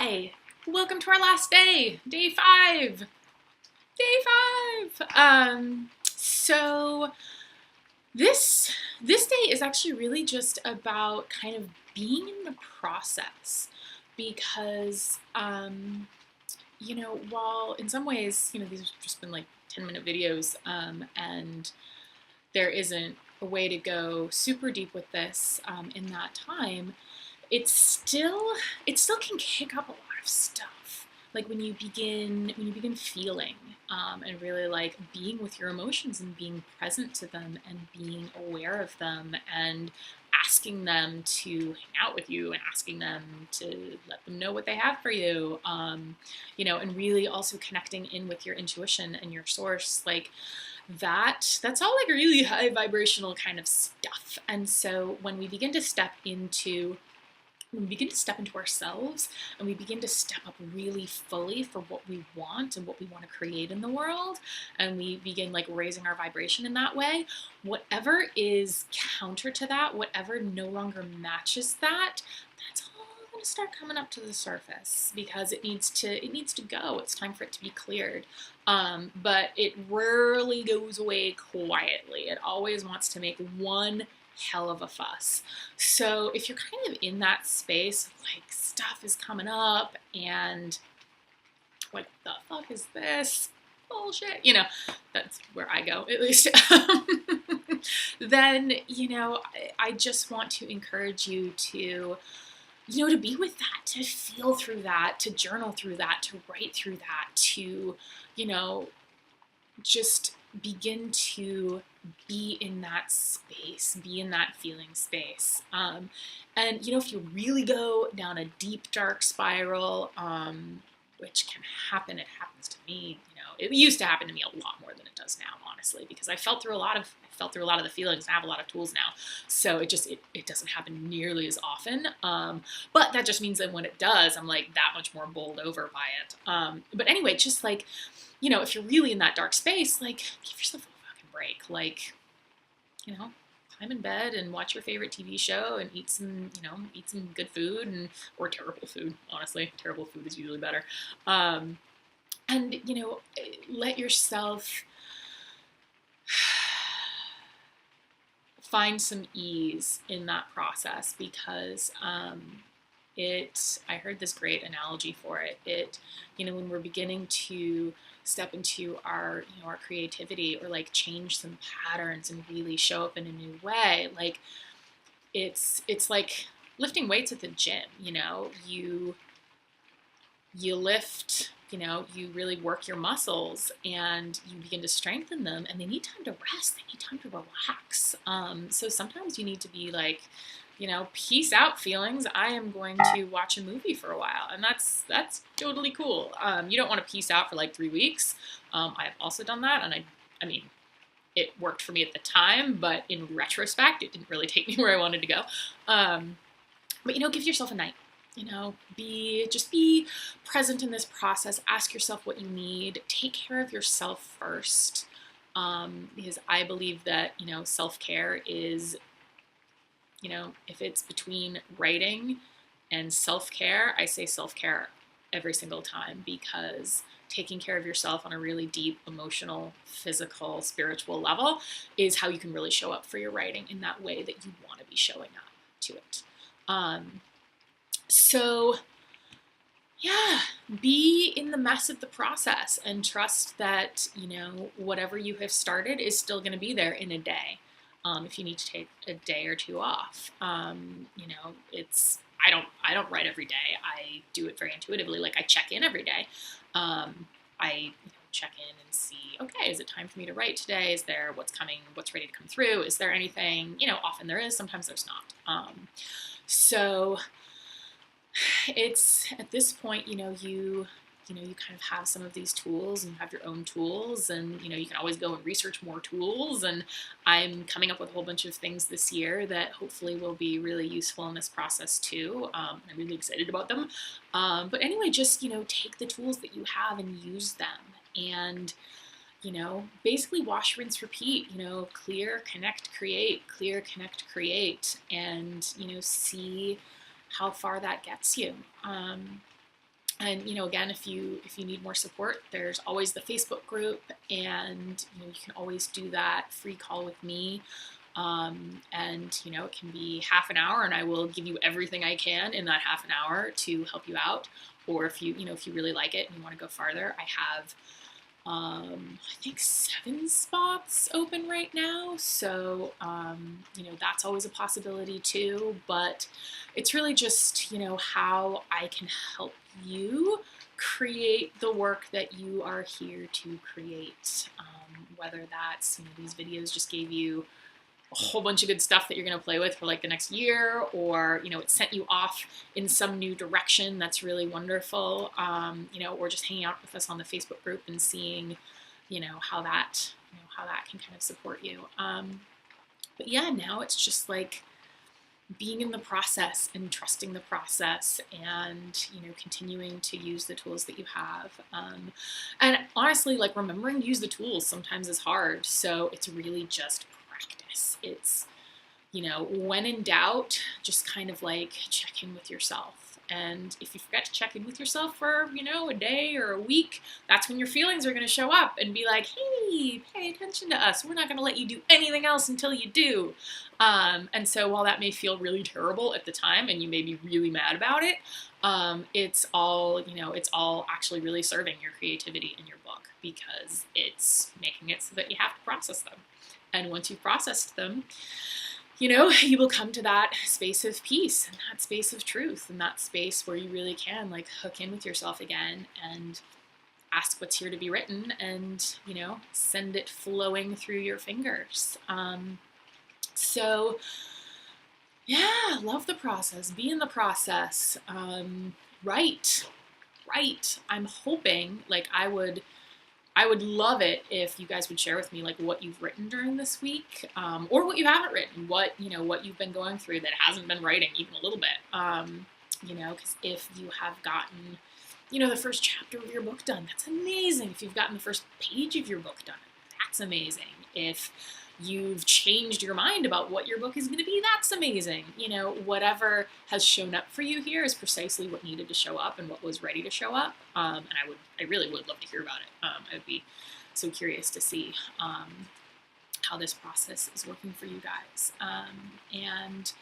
Hi, welcome to our last day, day five. Day five. So this day is actually really just about kind of being in the process because while in some ways, these have just been like 10-minute videos, and there isn't a way to go super deep with this in that time. It's still it still can kick up a lot of stuff. Like when you begin feeling and really like being with your emotions and being present to them and being aware of them and asking them to hang out with you and asking them to let them know what they have for you, and really also connecting in with your intuition and your source, like that's all like really high vibrational kind of stuff. And so when we begin to step into ourselves and we begin to step up really fully for what we want and what we want to create in the world, and we begin like raising our vibration in that way, whatever is counter to that, whatever no longer matches that, that's all going to start coming up to the surface because it needs to go. It's time for it to be cleared. But it rarely goes away quietly. It always wants to make one hell of a fuss. So if you're kind of in that space, like stuff is coming up and what the fuck is this bullshit? That's where I go, at least. Then, I just want to encourage you to be with that, to feel through that, to journal through that, to write through that, to, just begin to be in that space, be in that feeling space. And, if you really go down a deep, dark spiral, which can happen, it happens to me, it used to happen to me a lot more than it does now, honestly, because I felt through a lot of the feelings and I have a lot of tools now. So it doesn't happen nearly as often. But that just means that when it does, I'm like that much more bowled over by it. But anyway, just like, if you're really in that dark space, like give yourself a fucking break. Like, climb in bed and watch your favorite TV show and eat some good food or terrible food. Honestly, terrible food is usually better. And, let yourself find some ease in that process because I heard this great analogy for it. When we're beginning to step into our creativity or like change some patterns and really show up in a new way, like it's like lifting weights at the gym. You lift, you really work your muscles and you begin to strengthen them, and they need time to rest. They need time to relax. So sometimes you need to be like, peace out, feelings. I am going to watch a movie for a while, and that's totally cool. You don't want to peace out for like 3 weeks. I have also done that, and I mean, it worked for me at the time, but in retrospect, it didn't really take me where I wanted to go. But give yourself a night. Be present in this process. Ask yourself what you need. Take care of yourself first, because I believe that self-care is, if it's between writing and self-care, I say self-care every single time, because taking care of yourself on a really deep emotional, physical, spiritual level is how you can really show up for your writing in that way that you want to be showing up to it. So yeah, be in the mess of the process and trust that, whatever you have started is still going to be there in a day. If you need to take a day or two off, I don't write every day. I do it very intuitively. Like I check in every day. I check in and see, okay, is it time for me to write today? Is there what's ready to come through? Is there anything, often there is, sometimes there's not. So it's at this point, you kind of have some of these tools and you have your own tools, and you can always go and research more tools, and I'm coming up with a whole bunch of things this year that hopefully will be really useful in this process too. I'm really excited about them. But anyway, just take the tools that you have and use them, and basically wash, rinse, repeat. Clear, connect, create, clear, connect, create, and see how far that gets you. And again, if you need more support, there's always the Facebook group, and you can always do that free call with me. And it can be half an hour, and I will give you everything I can in that half an hour to help you out. Or if you really like it and you want to go farther, I have I think 7 spots open right now. So, that's always a possibility too. But it's really just, how I can help you create the work that you are here to create. Whether that's, these videos just gave you a whole bunch of good stuff that you're going to play with for like the next year, or it sent you off in some new direction that's really wonderful, or just hanging out with us on the Facebook group and seeing how that can kind of support you. But yeah, now it's just like being in the process and trusting the process, and continuing to use the tools that you have, and honestly, like, remembering to use the tools sometimes is hard, so it's really just practice. It's when in doubt, just kind of like check in with yourself. And if you forget to check in with yourself for, a day or a week, that's when your feelings are going to show up and be like, hey, pay attention to us. We're not going to let you do anything else until you do. And so while that may feel really terrible at the time and you may be really mad about it, it's all actually really serving your creativity in your book, because it's making it so that you have to process them. And once you've processed them, you will come to that space of peace and that space of truth and that space where you really can like hook in with yourself again and ask what's here to be written, and, send it flowing through your fingers. So yeah, love the process, be in the process. Write. I'm hoping, like, I would love it if you guys would share with me like what you've written during this week, or what you haven't written, what you've been going through that hasn't been writing even a little bit. Because if you have gotten, the first chapter of your book done, that's amazing. If you've gotten the first page of your book done, that's amazing. If you've changed your mind about what your book is going to be, that's amazing. Whatever has shown up for you here is precisely what needed to show up and what was ready to show up. And I really would love to hear about it. I would be so curious to see how this process is working for you guys. And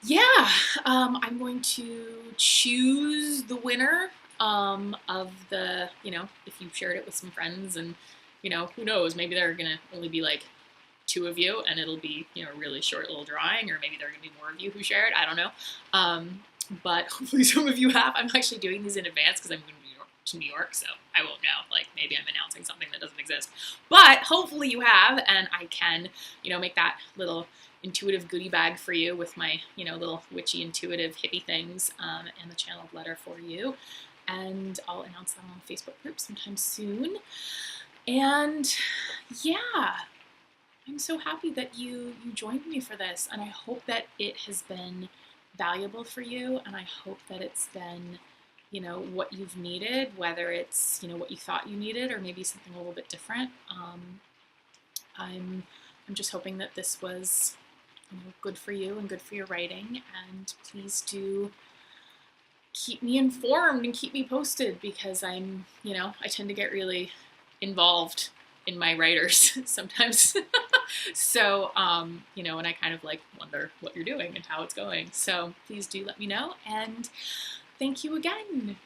yeah, I'm going to choose the winner of the, if you shared it with some friends, and, who knows, maybe there are going to only be like 2 of you and it'll be, a really short little drawing, or maybe there are going to be more of you who share it. I don't know. But hopefully some of you have. I'm actually doing these in advance because I'm going to New York, so I won't know. Like, maybe I'm announcing something that doesn't exist. But hopefully you have, and I can, make that little intuitive goodie bag for you with my, little witchy intuitive hippie things, and the channeled letter for you. And I'll announce that on the Facebook group sometime soon. And yeah, I'm so happy that you joined me for this, and I hope that it has been valuable for you, and I hope that it's been, what you've needed, whether it's, what you thought you needed, or maybe something a little bit different. I'm just hoping that this was, good for you and good for your writing, and please do keep me informed and keep me posted, because I'm, I tend to get really involved in my writers sometimes. So, and I kind of like wonder what you're doing and how it's going. So please do let me know, and thank you again.